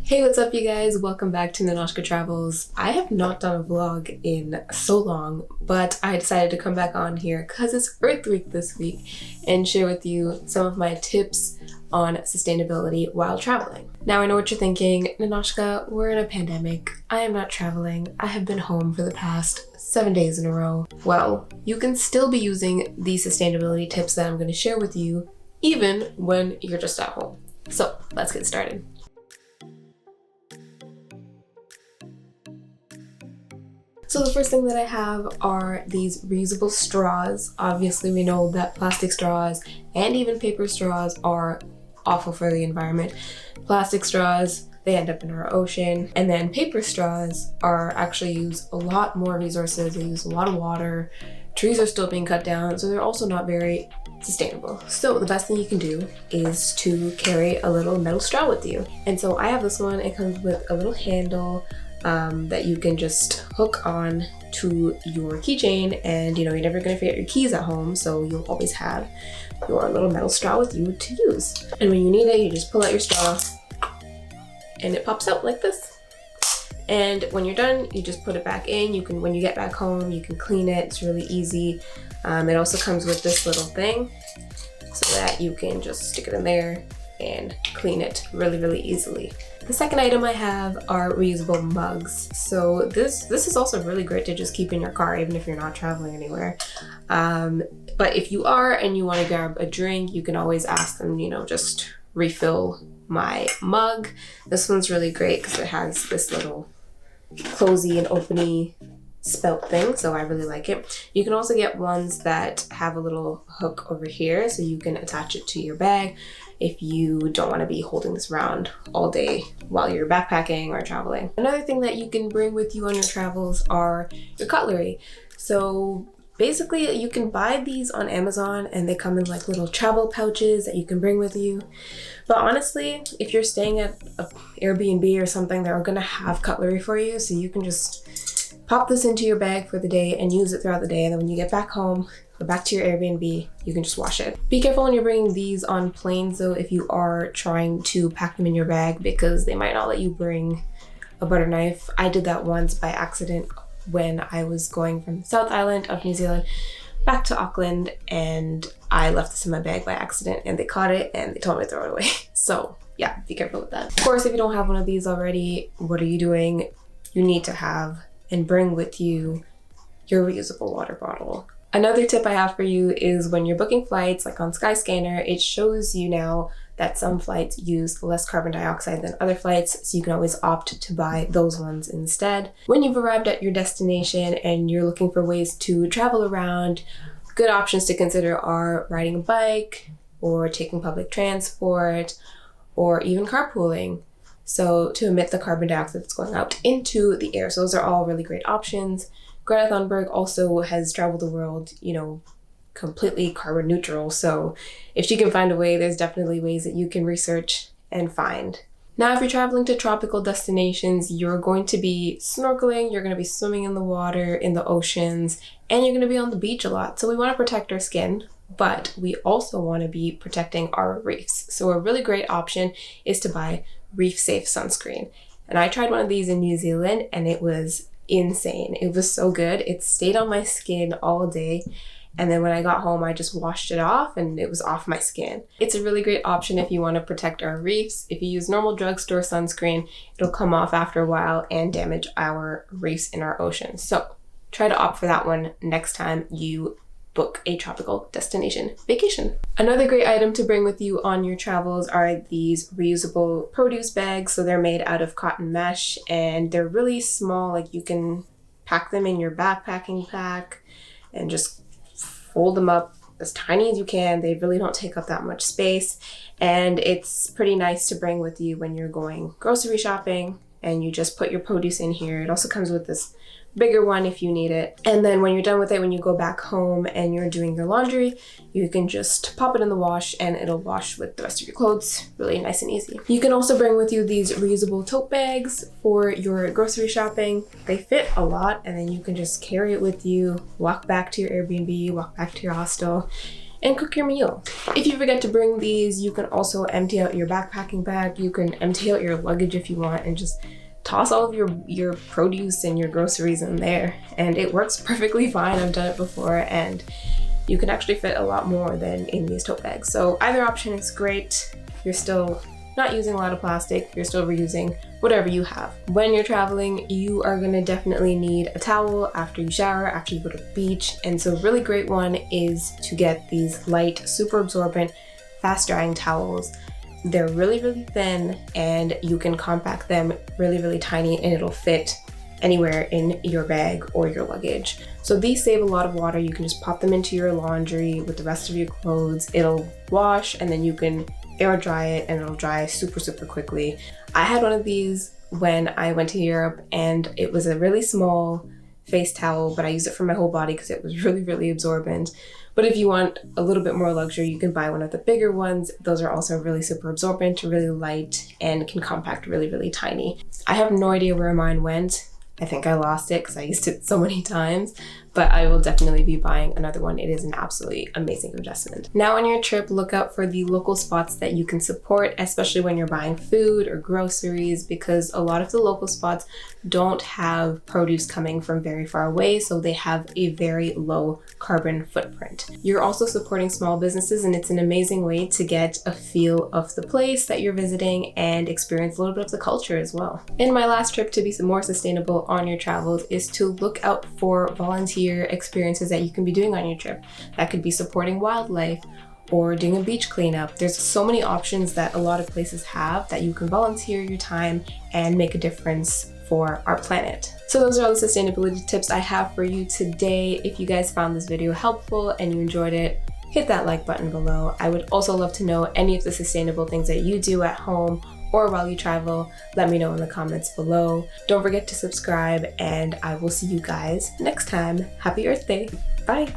Hey, what's up you guys? Welcome back to Ninoshka Travels. I have not done a vlog in so long, but I decided to come back on here because it's Earth Week this week and share with you some of my tips on sustainability while traveling. Now I know what you're thinking, Ninoshka, we're in a pandemic. I am not traveling. I have been home for the past 7 days in a row. Well, you can still be using these sustainability tips that I'm going to share with you even when you're just at home. So let's get started. So the first thing that I have are these reusable straws. Obviously, we know that plastic straws and even paper straws are awful for the environment. Plastic straws, they end up in our ocean, and then paper straws are actually use a lot more resources. They use a lot of water. Trees are still being cut down, so they're also not very sustainable. So the best thing you can do is to carry a little metal straw with you. And so I have this one. It comes with a little handle that you can just hook on to your keychain, and you're never going to forget your keys at home, so you'll always have your little metal straw with you to use. And when you need it, you just pull out your straw and it pops out like this. And when you're done, you just put it back in. When you get back home, you can clean it. It's really easy. It also comes with this little thing so that you can just stick it in there and clean it really, really easily. The second item I have are reusable mugs. So this is also really great to just keep in your car even if you're not traveling anywhere. But if you are and you want to grab a drink, you can always ask them, just refill my mug. This one's really great because it has this little closey and openy spout thing, so I really like it. You can also get ones that have a little hook over here so you can attach it to your bag if you don't want to be holding this around all day while you're backpacking or traveling. Another thing that you can bring with you on your travels are your cutlery. So basically you can buy these on Amazon and they come in like little travel pouches that you can bring with you. But honestly, if you're staying at an Airbnb or something, they're gonna have cutlery for you, so you can just pop this into your bag for the day and use it throughout the day, and then when you get back home or back to your Airbnb, you can just wash it. Be careful when you're bringing these on planes though if you are trying to pack them in your bag, because they might not let you bring a butter knife. I did that once by accident when I was going from the South Island of New Zealand back to Auckland, and I left this in my bag by accident and they caught it and they told me to throw it away. So yeah, be careful with that. Of course, if you don't have one of these already, what are you doing? You need to have and bring with you your reusable water bottle. Another tip I have for you is when you're booking flights, like on Skyscanner, it shows you now that some flights use less carbon dioxide than other flights, so you can always opt to buy those ones instead. When you've arrived at your destination and you're looking for ways to travel around, good options to consider are riding a bike or taking public transport or even carpooling, so to emit the carbon dioxide that's going out into the air. So those are all really great options. Greta Thunberg also has traveled the world, completely carbon neutral. So if she can find a way, there's definitely ways that you can research and find. Now, if you're traveling to tropical destinations, you're going to be snorkeling, you're going to be swimming in the water, in the oceans, and you're going to be on the beach a lot. So we want to protect our skin, but we also want to be protecting our reefs. So a really great option is to buy reef safe sunscreen. And I tried one of these in New Zealand and it was insane. It was so good. It stayed on my skin all day. And then when I got home, I just washed it off and it was off my skin. It's a really great option if you want to protect our reefs. If you use normal drugstore sunscreen, it'll come off after a while and damage our reefs in our oceans. So try to opt for that one next time you book a tropical destination vacation. Another great item to bring with you on your travels are these reusable produce bags. So they're made out of cotton mesh and they're really small. Like you can pack them in your backpacking pack and just fold them up as tiny as you can. They really don't take up that much space, and it's pretty nice to bring with you when you're going grocery shopping and you just put your produce in here. It also comes with this bigger one if you need it. And then when you're done with it, when you go back home and you're doing your laundry, you can just pop it in the wash and it'll wash with the rest of your clothes. Really nice and easy. You can also bring with you these reusable tote bags for your grocery shopping. They fit a lot and then you can just carry it with you, walk back to your Airbnb, walk back to your hostel, and cook your meal. If you forget to bring these, you can also empty out your backpacking bag. You can empty out your luggage if you want and just toss all of your produce and your groceries in there. And it works perfectly fine. I've done it before, and you can actually fit a lot more than in these tote bags. So either option is great. You're still not using a lot of plastic, you're still reusing whatever you have. When you're traveling, you are gonna definitely need a towel after you shower, after you go to the beach. And so a really great one is to get these light, super absorbent, fast drying towels. They're really, really thin, and you can compact them really, really tiny, and it'll fit anywhere in your bag or your luggage. So these save a lot of water. You can just pop them into your laundry with the rest of your clothes. It'll wash, and then you can air dry it, and it'll dry super, super quickly. I had one of these when I went to Europe, and it was a really small face towel, but I used it for my whole body because it was really, really absorbent. But if you want a little bit more luxury, you can buy one of the bigger ones. Those are also really super absorbent, really light, and can compact really, really tiny. I have no idea where mine went. I think I lost it because I used it so many times, but I will definitely be buying another one. It is an absolutely amazing investment. Now on your trip, look out for the local spots that you can support, especially when you're buying food or groceries, because a lot of the local spots don't have produce coming from very far away, so they have a very low carbon footprint. You're also supporting small businesses, and it's an amazing way to get a feel of the place that you're visiting and experience a little bit of the culture as well. In my last trip to be more sustainable on your travels is to look out for volunteer experiences that you can be doing on your trip. That could be supporting wildlife or doing a beach cleanup. There's so many options that a lot of places have that you can volunteer your time and make a difference for our planet. So those are all the sustainability tips I have for you today. If you guys found this video helpful and you enjoyed it, hit that like button below. I would also love to know any of the sustainable things that you do at home or while you travel. Let me know in the comments below. Don't forget to subscribe, and I will see you guys next time. Happy Earth Day. Bye.